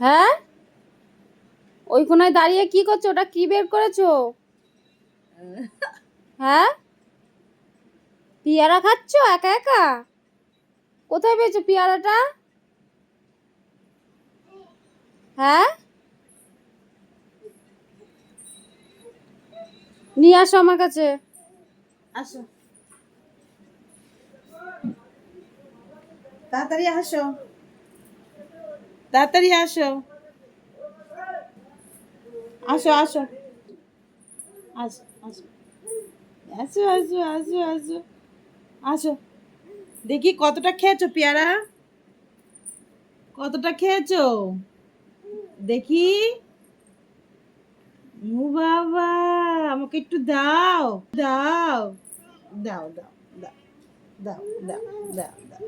হ্যাঁ, ওই কোনায় দাঁড়িয়ে কি করছো? ওটা কি বের করেছো? হ্যাঁ, পেয়ারা খাচ্ছো একা একা? কোথায় পেয়েছো পেয়ারাটা? হ্যাঁ, নিয়ে আসো আমার কাছে। আসো, তাড়াতাড়ি আসো, তাড়াতাড়ি আসো, আসো আসো, আসো আসো, আসো আসো আসো আসো, আসো। দেখি কতটা খেয়েছো পেয়ারা, কতটা খেয়েছো দেখি। ও বাবা, আমাকে একটু দাও, দাও, দাও দাও, দাও দাও দাও দাও দাও।